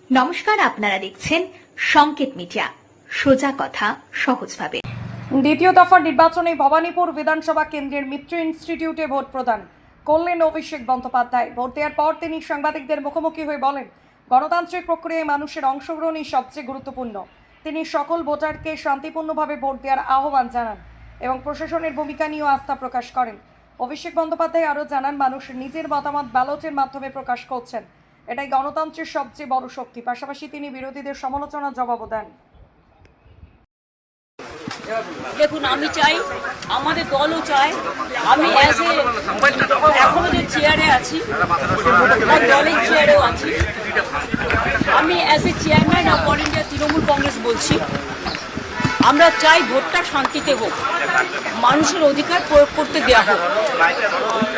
নমস্কার, আপনারা দেখছেন সংকেত মিডিয়া, সোজা কথা সহজভাবে। দ্বিতীয় দফার নির্বাচনে ভবানীপুর বিধানসভা কেন্দ্রের মিত্র ইনস্টিটিউটে ভোট প্রদান করলেন অভিষেক বন্দ্যোপাধ্যায়। ভোট দেওয়ার পর তিনি সাংবাদিকদের মুখোমুখি হয়ে বলেন, গণতান্ত্রিক প্রক্রিয়ায় মানুষের অংশগ্রহণই সবচেয়ে গুরুত্বপূর্ণ। তিনি সকল ভোটারকে শান্তিপূর্ণভাবে ভোট দেওয়ার আহ্বান জানান এবং প্রশাসনের ভূমিকা নিয়েও আস্থা প্রকাশ করেন। অভিষেক বন্দ্যোপাধ্যায় আরও জানান, মানুষ নিজের মতামত ব্যালটের মাধ্যমে প্রকাশ করছেন, এটাই গণতন্ত্রের সবচেয়ে বড় শক্তি। পাশাপাশি তিনি বিরোধীদের সমালোচনার জবাবও দেন। দেখুন, আমি চাই, আমাদের দলও চায়, আমি এখনো যে চেয়ারে আছি, দলের চেয়ারেও আছি, আমি chairman of all India Trinamool Congress বলছি, আমরা চাই ভোটটা শান্তিতে হোক, মানুষের অধিকার প্রয়োগ করতে দেওয়া হোক।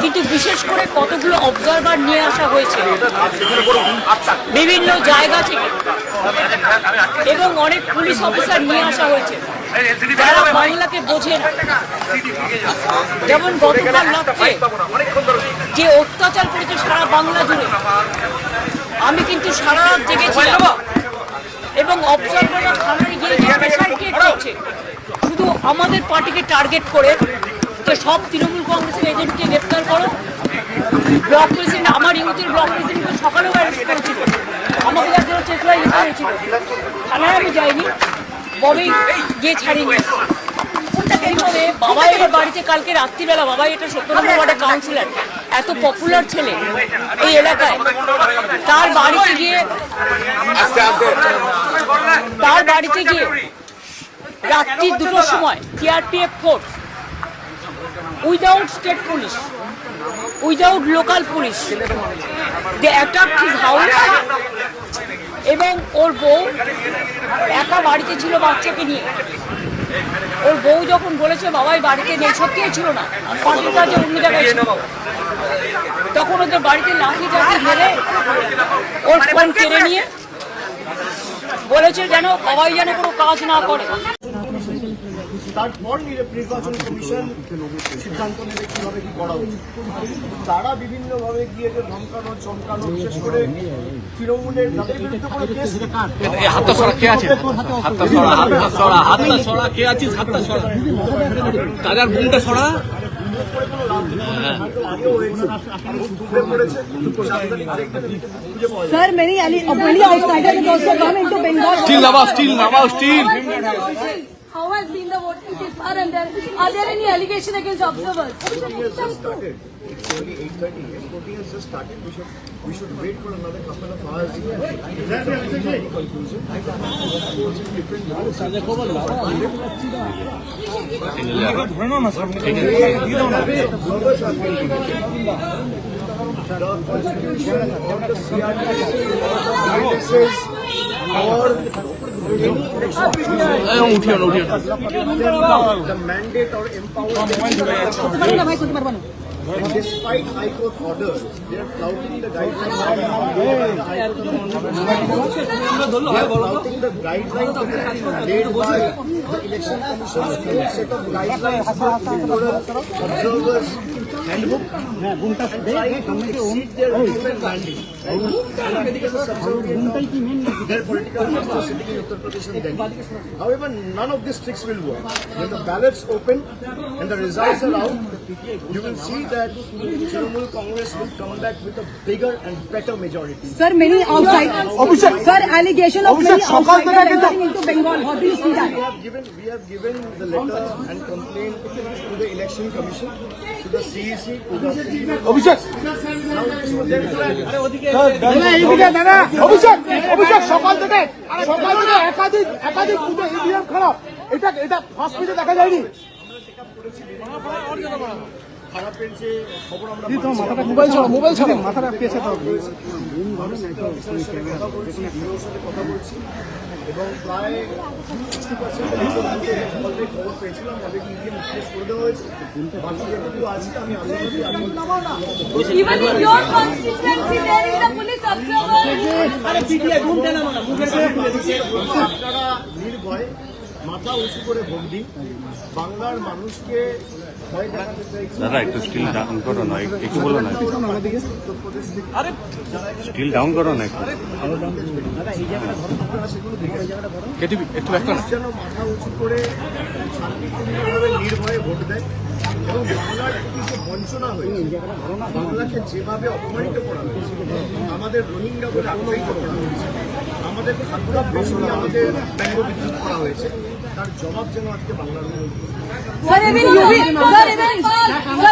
কিন্তু বিশেষ করে কতগুলো অবজারভার নিয়ে আসা হয়েছে বিভিন্ন জায়গা থেকে এবং অনেক পুলিশ অফিসার নিয়ে আসা হয়েছে যারা বাংলাকে বোঝে না। যেমন গতকাল রাত্রে যে অত্যাচার করেছে সারা বাংলা জুড়ে, আমি কিন্তু সারা রাত জেগেছিলাম এবং অবজারভাররা থানায় গিয়ে প্রেশার ক্রিয়েট করছে শুধু আমাদের পার্টিকে টার্গেট করে, যে সব তৃণমূল কংগ্রেসের এজেন্টকে গ্রেপ্তার করো। ব্লক প্রেসিডেন্ট, আমার ইউথের ব্লক প্রেসিডেন্টকে সকালেও অ্যারেস্ট করেছিল, আমাকে একজন চেতলায় লিখা হয়েছিল, থানায় আমি যাইনি, ববেই গিয়ে ছাড়িনি। এইভাবে বাবাইয়ের বাড়িতে কালকে রাত্রিবেলা, বাবাই এটা 17 নম্বর ওয়ার্ডের কাউন্সিলর, এত পপুলার ছেলে এই এলাকায়, তার বাড়িতে গিয়ে রাত্রি 2টোর সময় CRPF force, without state police, without local police, they attack his house. এবং ওর বউ একা বাড়িতে ছিল বাচ্চাকে নিয়ে। ওর বউ যখন বলেছে বাবাই বাড়িতে নেই, সত্যিই ছিল না, পার্টির কাজে অন্য জায়গায় ছিল, তখন ওদের বাড়িতে লাঠি চাঠি মেরে ওর ফোন কেড়ে নিয়ে বলেছে যেন বাবাই যেন কোনো কাজ না করে। তারপর নির্বাচন কমিশন সিদ্ধান্ত নেবে কিভাবে কি করা উচিত। তারা বিভিন্নভাবে গিয়ে ধমকানো চমকানো, বিশেষ করে তৃণমূলের যাদের বিরুদ্ধে কোনো case Sir, many outsiders will also come into Bengal. Still. How has been the voting this far, and are there any allegations against observers? Voting has just started. It's only 8:30. Voting has just started. We should wait for another couple of hours. Conclusion. The constitution of the CRPC or the mandate or empowerment. Despite High Court orders, they are flouting the guidelines. They are flouting the guidelines laid by the Election Commission's own set of guidelines for electoral observers handbook and trying to exceed their human mandate. Their political masters sitting in Uttar Pradesh and Delhi. However, none of these tricks will work. When the ballots open and the results are out, you will see that Trinamool Congress will come back with a bigger and better majority. Sir, many outside. Sir, allegation of many outsiders entering into Bengal. How do you see that? We have given the letter and complaint to the Election Commission, to the CEC, to the অভিষেক সকাল থেকে একাধিক বুথে EVM খারাপ, এটা first পেজে দেখা যায়নি। খারাপের যে খবর আমরা মোবাইল ছাড়ো মাথাটা পেছে কথা বলছি এবং প্রায় 60% খবর পেয়েছিলাম, তাদের ইভিএম রিপ্লেস করে দেওয়া হয়েছে। বাকি যেটুকু আছে আমি আপনারা নির্ভয় মাথা উঁচু করে ভোট দিন। বাংলার মানুষকে দাদা একটু স্টিল ডাউন করো না, একটু বলো না, স্টিল ডাউন করো না একটু। একটু যেন মাথা উঁচু করে শান্তিপূর্ণভাবে নির্ভয়ে ভোট দেয় এবং বাংলার প্রতি যে বঞ্চনা হয়েছে, বাংলাকে যেভাবে অপমানিত করা হয়েছে, আমাদের রোহিঙ্গা বলে আখ্যায়িত করা হয়েছে, আমাদের খাদ্য প্রশ্নে আমাদের ব্যঙ্গ বিদ্রুপ করা হয়েছে, তার জবাব যেন আজকে বাংলার Sir,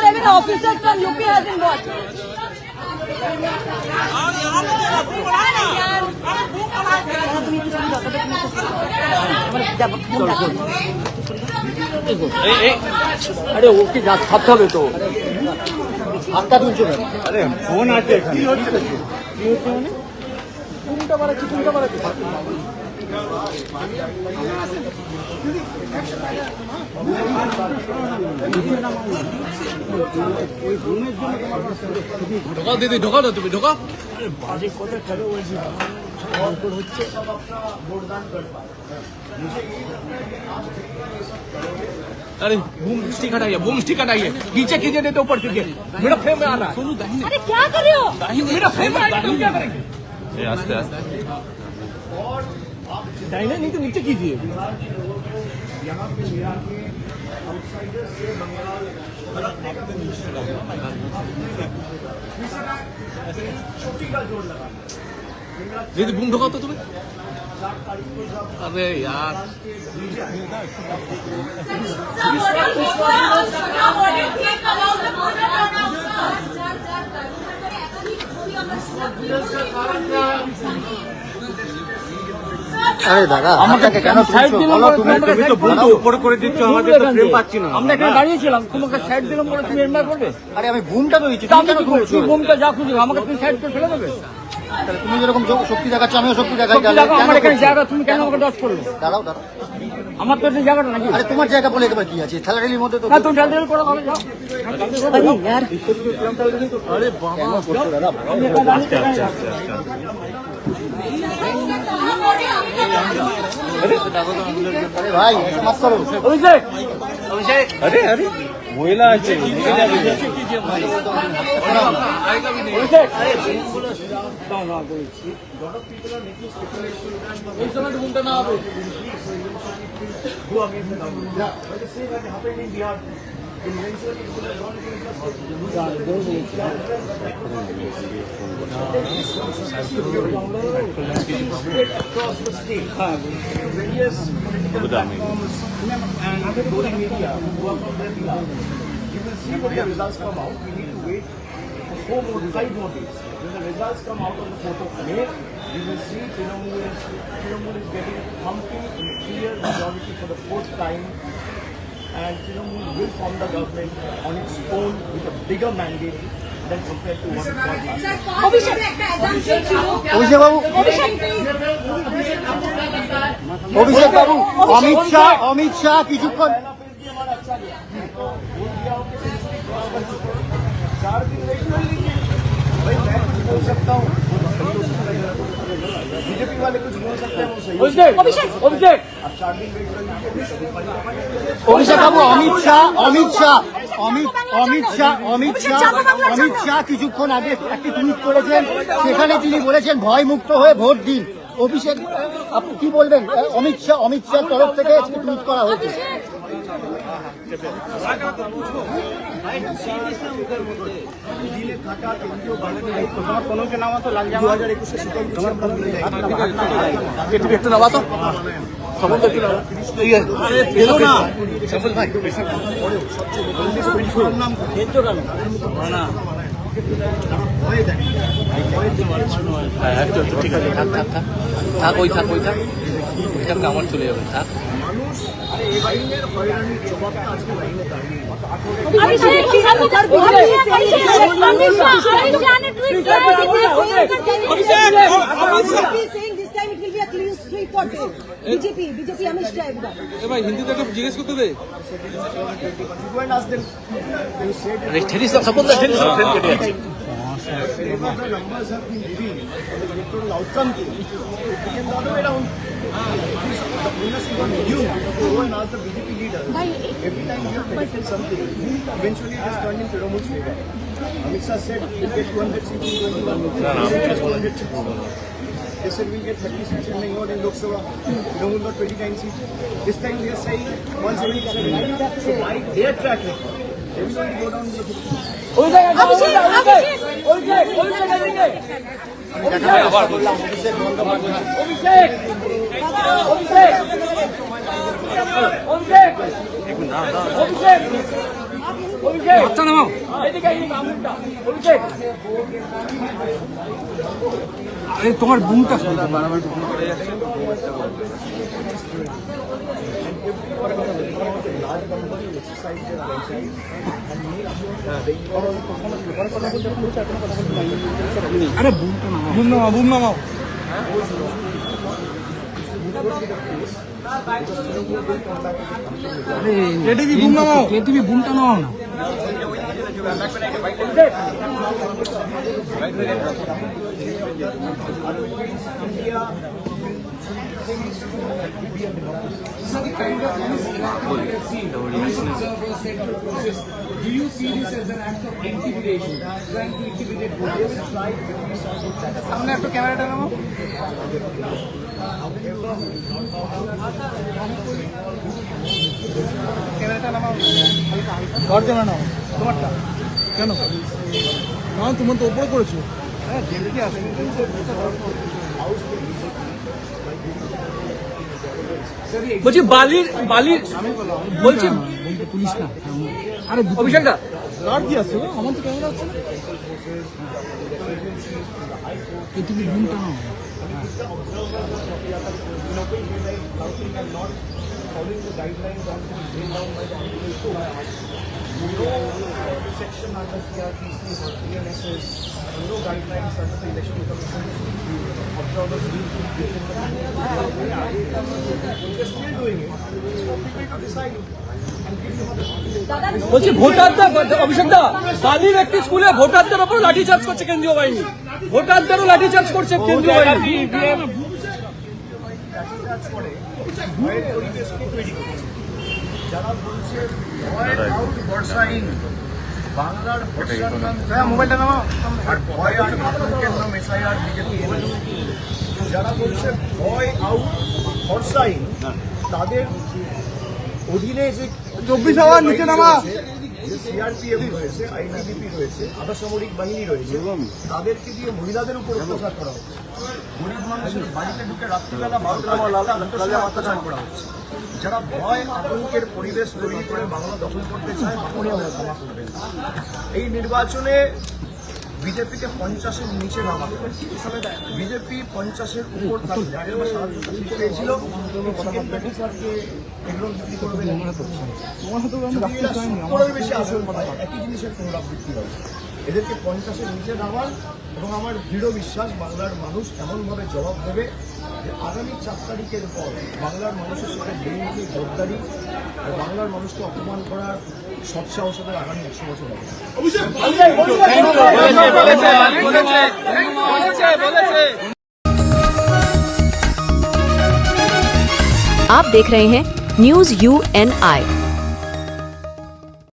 even officers from UP has been watched. আরে ওকে যা ছাড়তে হবে তো, হাতটা তুলছো না। আরে ফোন আছে এখানে। কি হচ্ছে মানে কোনটা বাড়াচ্ছি কোনটা বাড়াচ্ছি ঢোকাও দিদি, ঢোকাও না তুমি, ঢোকাও। বাজে কথা কেন বলছি হচ্ছে সব আপনার ভোটদান করবা। अरे बूम स्टिक हटाइए, बूम स्टिक हटाइए, नीचे कीजिए नहीं तो ऊपर कीजिए। मेरा फ्रेम में आ रहा है। अरे क्या कर रहे हो? मेरा फ्रेम में आएगा तो क्या करेंगे? আস্তে আস্তে दाहिने नहीं तो नीचे कीजिए। यहाँ पे ले आके आउटसाइडर से बंगाल छुट्टी का जोर लगा। दीदी बूम ढोकाओ तो तुम्हें। अरे यार আমাকে কেন সাইড দিলাম? তুমি তো বন্ধু উপরে করে দিচ্ছ, আমাদের তো ফ্রেম পাচ্ছি না। আমরা এখানে দাঁড়িয়েছিলাম, তোমাকে সাইড দিলাম বলে তুমি এমনি করবে? আরে আমি বুমটা তো দিচ্ছি, আমি কি করছি? বুমটা যা খুঁজে আমাকে তুমি সাইড করে ফেলে দেবে? তাহলে তুমি যেরকম শক্তি দেখাচ্ছ আমিও শক্তি দেখাই। সত্যি দেখো, আমার এখানে জায়গা, তুমি কেন আমাকে দশ করবে? দাঁড়াও দাঁড়াও, আমার তো এই জায়গাটা নাকি? আরে তোমার জায়গা বলে একেবারে কি আছে? ঠেলাঠেলির মধ্যে তো না তুমি ঢাল করে ভালো যাও। আরে বাবা আস্তে আস্তে আস্তে আস্তে। আরে ভাই মাফ করো। অভিষেক আরে আরে মহিলা আছে, অভিষেক এই সময় ঘুমটা না হবে। across the state to various political platforms and other media who are from their behalf. You will see when the results come out. We need to wait for 5 more days. When the results come out on the 4th of May, you will see Trinamool is getting a complete and clear majority for the 4th time, and Trinamool will form the government on its own with a bigger mandate than compared to what it was last time. অভিষেক বাবু, অভিষেক বাবু, অমিত শাহ কিছুক্ষণ 4 दिन wait कर लीजिए भाई, मैं कुछ बोल सकता हूँ, बीजेपी वाले कुछ बोल सकते हैं, वो सही। অভিষেক आप 4 दिन वेट कर लीजिए। অভিষেক বাবু, অমিত শাহ কিছুক্ষণ আগে একটি টুইট করেছেন, সেখানে তিনি বলেছেন ভয় মুক্ত হয়ে ভোট দিন। অভিষেক আপনি কি বলবেন? অমিত শাহ তরফ থেকে আজকে টুইট করা হয়েছে। দিনে থাকা কেন্দ্রীয় বাহিনী তোমার কোনো কে নামা তো লাগ 2021 শীতল তোমার একটু নামা তো খবর একটু নামা। আরে এলো না সফল ভাই, সবচেয়ে নাম খেলছো কেন না? হ্যাঁ ঠিক আছে, থাক ওই থাক এটা আমার চলে যাবে, থাক। মানুষ এই বাহিনীর হয়রানির জবাবটা আজকে বাহিনী দাঁড়িয়ে BJP Amit Shah everybody. ভাই হিন্দিতে একটু জিজ্ঞেস করতে দে। go and ask them. They said ঠেলিস না, সাপোর্ট ঠেলিস না। whenever the numbers have been revealed, the electoral outcome came, it became the other way around. The onus is on you to go and ask the BJP leaders. Every time you have predicted something, eventually it has turned in Trinamool's favor. Amit Shah said we'll get 200 seats in 21. He said just 200 seats. They said we'll get 30 seats in Bengal in Lok Sabha. Trinamool got 29 seats. This time they are saying 177. So by their track record, everybody go down to the 50. তোমার বুমটা আরে broom নামাও ATV বুমটা নামাও না Do you see this as an act of intimidation? Trying to intimidate voters? সামনে একটু ক্যামেরাটা নাও। ক্যামেরাটা নাও। ঘর জানা নাও। তোমারটা কেন? না তোমার তো উপরে করেছো। হ্যাঁ জেলকি আছে। বলছি বালির বলছি পুলিশ না আরে অভিষেক দা আর কি আছে আমার তো ক্যামেরা আছে না তুমি বুমটা নাও following the guidelines on being laid down by the no section under CRPC or PNSS, no guidelines under the election commission. Observers will be They're still doing it. It's for people to decide. বলছি ভোটারদের অভিষেক দা বালির একটি স্কুলে ভোটারদের ওপর লাঠিচার্জ করছে কেন্দ্রীয় বাহিনী ভোটারদেরও লাঠিচার্জ করছে কেন্দ্রীয় বাহিনী ভয়ের পরিবেশকে তৈরি করেছে যারা বলছে ভয় আউট বর্ষাহীন বাংলার মোবাইলটা নামা আর ভয় আর আতঙ্কের নাম এসআইআর বিজেপি যারা বলছে ভয় আউট বর্ষাহীন তাদের অধীনে যে 24 আওয়ার নিচে নামা যে সিআরপিএফ রয়েছে আইটিবিপি রয়েছে আধা সামরিক বাহিনী রয়েছে তাদেরকে দিয়ে মহিলাদের উপর অত্যাচার করা হচ্ছে গরিব মানুষের বাড়িতে ঢুকে রাত্রিবেলা 12টা অত্যাচার করা হচ্ছে যারা ভয় আতঙ্কের পরিবেশ তৈরি করে বাংলা দখল করতে চায় এই নির্বাচনে বিজেপিকে 50-এর নিচে নামা বিজেপি 50-এর উপর পেয়েছিল এগুলো বিক্রি করবে বেশি আসল একই জিনিসের পুনরাবৃত্তি হবে এদেরকে 50-এর নিচে নামার এবং আমার দৃঢ় বিশ্বাস বাংলার মানুষ এমনভাবে জবাব দেবে যে আগামী 4 তারিখের পর বাংলার মানুষের সাথে বেইমানি জোরদারি আর বাংলার মানুষকে অপমান করার সৎসাহসের আগামী 100 বছর হবে आप देख रहे हैं न्यूज़ UNI।